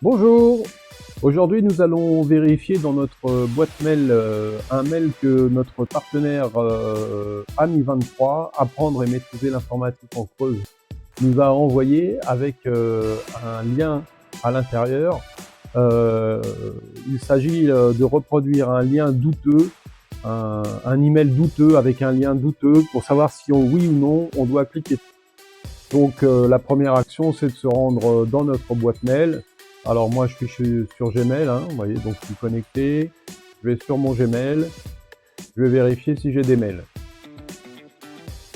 Bonjour! Aujourd'hui, nous allons vérifier dans notre boîte mail un mail que notre partenaire Ami23, Apprendre et maîtriser l'informatique en Creuse, nous a envoyé avec un lien à l'intérieur. Il s'agit de reproduire un lien douteux, un email douteux avec un lien douteux pour savoir si oui ou non on doit cliquer. Donc la première action, c'est de se rendre dans notre boîte mail. Alors moi je suis sur Gmail, hein, vous voyez, donc je suis connecté, je vais sur mon Gmail, je vais vérifier si j'ai des mails.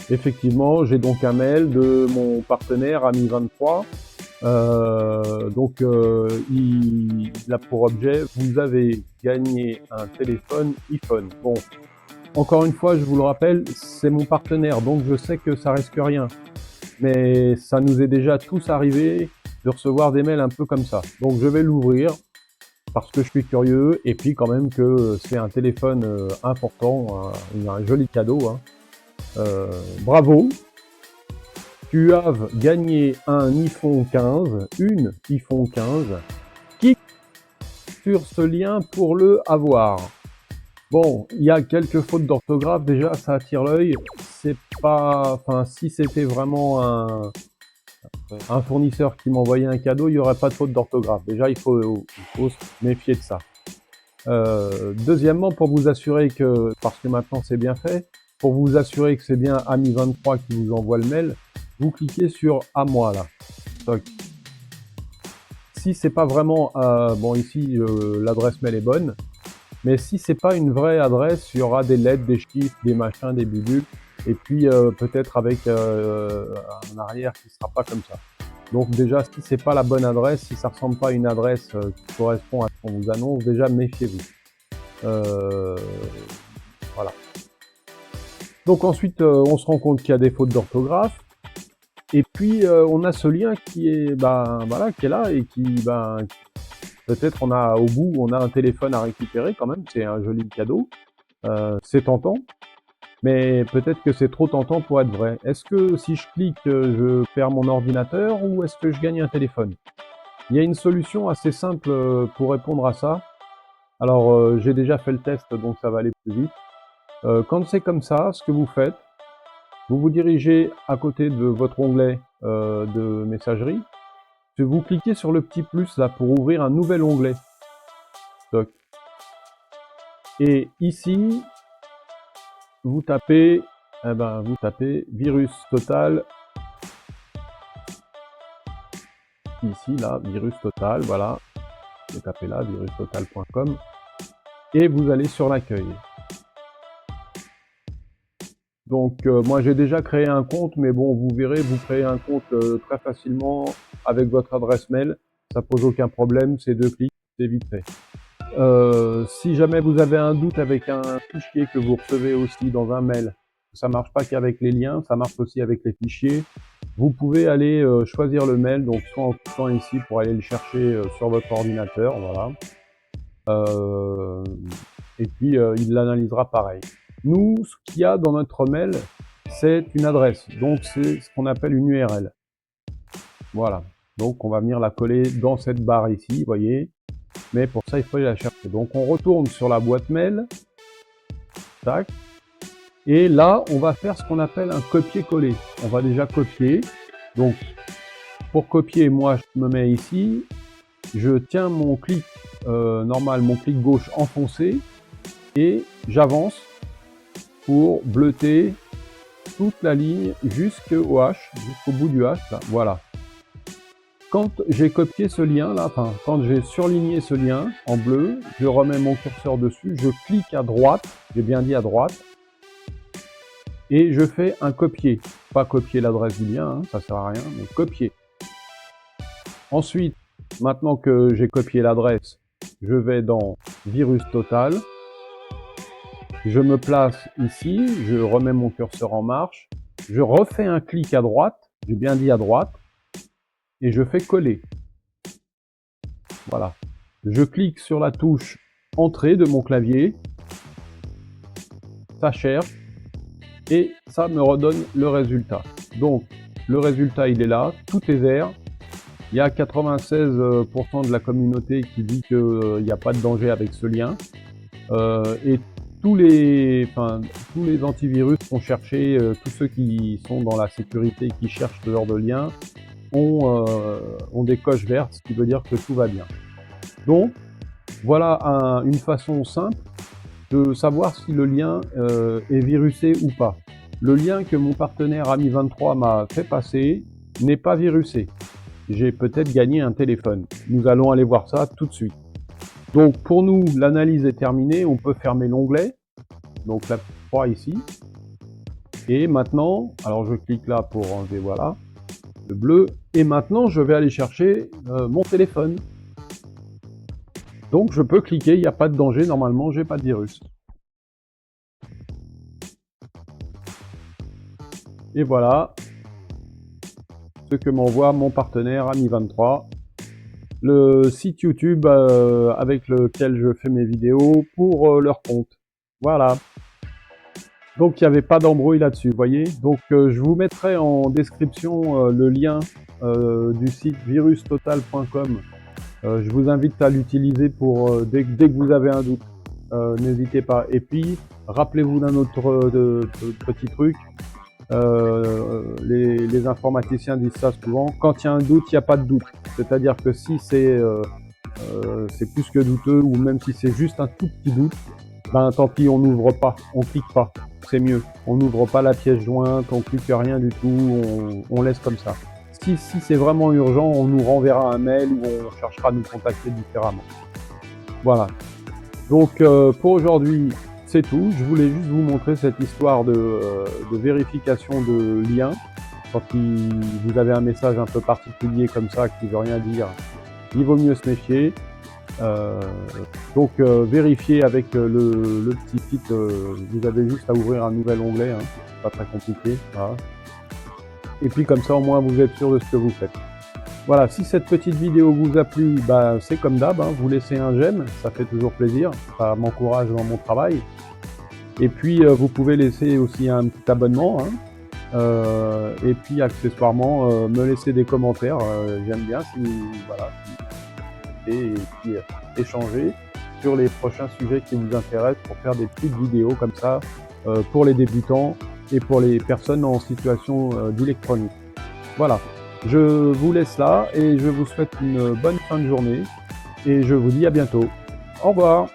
Effectivement, j'ai donc un mail de mon partenaire Ami23. Il a pour objet, vous avez gagné un téléphone iPhone. Bon, encore une fois, je vous le rappelle, c'est mon partenaire, donc je sais que ça risque rien. Mais ça nous est déjà tous arrivé de recevoir des mails un peu comme ça. Donc je vais l'ouvrir parce que je suis curieux et puis quand même que c'est un téléphone important, un joli cadeau. Hein. Bravo, tu as gagné un iPhone 15, une iPhone 15. Clique sur ce lien pour le avoir. Bon, il y a quelques fautes d'orthographe, déjà ça attire l'œil. C'est pas, enfin, si c'était vraiment un fournisseur qui m'envoyait un cadeau, il n'y aurait pas de faute d'orthographe. Déjà, il faut se méfier de ça. Deuxièmement, pour vous assurer que, parce que maintenant c'est bien fait, pour vous assurer que c'est bien Ami23 qui vous envoie le mail, vous cliquez sur « À moi » là. Donc, si c'est pas vraiment, bon ici l'adresse mail est bonne, mais si c'est pas une vraie adresse, il y aura des lettres, des chiffres, des machins, des bidules, et puis peut-être avec un arrière qui sera pas comme ça. Donc déjà, si c'est pas la bonne adresse, si ça ressemble pas à une adresse qui correspond à ce qu'on vous annonce, déjà méfiez-vous. Voilà. Donc ensuite, on se rend compte qu'il y a des fautes d'orthographe, et puis on a ce lien qui est, voilà, qui est là et qui, peut-être on a au bout, on a un téléphone à récupérer quand même. C'est un joli cadeau. C'est tentant. Mais peut-être que c'est trop tentant pour être vrai. Est-ce que si je clique, je perds mon ordinateur ou est-ce que je gagne un téléphone? Il y a une solution assez simple pour répondre à ça. Alors, j'ai déjà fait le test, donc ça va aller plus vite. Quand c'est comme ça, ce que vous faites, vous vous dirigez à côté de votre onglet de messagerie. Vous cliquez sur le petit plus là pour ouvrir un nouvel onglet. Donc. Et ici, vous tapez virus total. Ici, là, virus total, voilà. Vous tapez là, virustotal.com. Et vous allez sur l'accueil. Donc, moi, j'ai déjà créé un compte, mais bon, vous verrez, vous créez un compte très facilement avec votre adresse mail. Ça pose aucun problème, c'est 2 clics, c'est vite fait. Si jamais vous avez un doute avec un fichier que vous recevez aussi dans un mail, ça marche pas qu'avec les liens, ça marche aussi avec les fichiers. Vous pouvez aller choisir le mail, donc soit en cliquant ici pour aller le chercher sur votre ordinateur, voilà. Et puis il l'analysera pareil. Nous, ce qu'il y a dans notre mail, c'est une adresse, donc c'est ce qu'on appelle une URL. Voilà, donc on va venir la coller dans cette barre ici, vous voyez. Mais pour ça, il faut aller la chercher. Donc, on retourne sur la boîte mail. Tac. Et là, on va faire ce qu'on appelle un copier-coller. On va déjà copier. Donc, pour copier, moi, je me mets ici. Je tiens mon clic normal, mon clic gauche enfoncé. Et j'avance pour bleuter toute la ligne jusqu'au H, jusqu'au bout du H. Là. Voilà. Quand j'ai copié ce lien là, enfin quand j'ai surligné ce lien en bleu, je remets mon curseur dessus, je clique à droite, j'ai bien dit à droite, et je fais un copier. Pas copier l'adresse du lien, hein, ça sert à rien, mais copier. Ensuite, maintenant que j'ai copié l'adresse, je vais dans virus total, je me place ici, je remets mon curseur en marche, je refais un clic à droite, j'ai bien dit à droite, et je fais coller. Voilà. Je clique sur la touche Entrée de mon clavier, ça cherche, et ça me redonne le résultat. Donc, le résultat, il est là, tout est vert. Il y a 96% de la communauté qui dit qu'il n'y a pas de danger avec ce lien. Et tous les antivirus ont cherché, tous ceux qui sont dans la sécurité, qui cherchent ce genre de lien, ont des coches vertes, ce qui veut dire que tout va bien. Donc, voilà une façon simple de savoir si le lien est virusé ou pas. Le lien que mon partenaire Ami23 m'a fait passer n'est pas virusé. J'ai peut-être gagné un téléphone. Nous allons aller voir ça tout de suite. Donc pour nous, l'analyse est terminée. On peut fermer l'onglet. Donc la croix ici. Et maintenant, alors je clique là pour enlever, voilà, le bleu. Et maintenant, je vais aller chercher mon téléphone. Donc je peux cliquer, il n'y a pas de danger. Normalement, j'ai pas de virus. Et voilà ce que m'envoie mon partenaire Ami23. Le site YouTube avec lequel je fais mes vidéos pour leur compte. Voilà. Donc il n'y avait pas d'embrouille là-dessus, vous voyez. Donc je vous mettrai en description le lien du site virustotal.com. Je vous invite à l'utiliser pour dès que vous avez un doute. N'hésitez pas. Et puis, rappelez-vous d'un autre petit truc. Les informaticiens disent ça souvent, quand il y a un doute, il n'y a pas de doute. C'est-à-dire que si c'est plus que douteux, ou même si c'est juste un tout petit doute, ben tant pis, on n'ouvre pas, on clique pas, c'est mieux. On n'ouvre pas la pièce jointe, on clique rien du tout, on laisse comme ça. Si c'est vraiment urgent, on nous renverra un mail ou on cherchera à nous contacter différemment. Voilà. Donc pour aujourd'hui, c'est tout. Je voulais juste vous montrer cette histoire de vérification de liens. Quand vous avez un message un peu particulier comme ça qui veut rien dire, il vaut mieux se méfier. Donc vérifiez avec le petit site. Vous avez juste à ouvrir un nouvel onglet, hein. Pas très compliqué. Voilà. Et puis comme ça, au moins, vous êtes sûr de ce que vous faites. Voilà, si cette petite vidéo vous a plu, bah, c'est comme d'hab, hein, vous laissez un j'aime, ça fait toujours plaisir, ça m'encourage dans mon travail. Et puis vous pouvez laisser aussi un petit abonnement, hein, et puis accessoirement me laisser des commentaires, j'aime bien si voilà, et puis échanger sur les prochains sujets qui vous intéressent pour faire des petites vidéos comme ça pour les débutants et pour les personnes en situation d'électronique. Voilà. Je vous laisse là et je vous souhaite une bonne fin de journée et je vous dis à bientôt. Au revoir.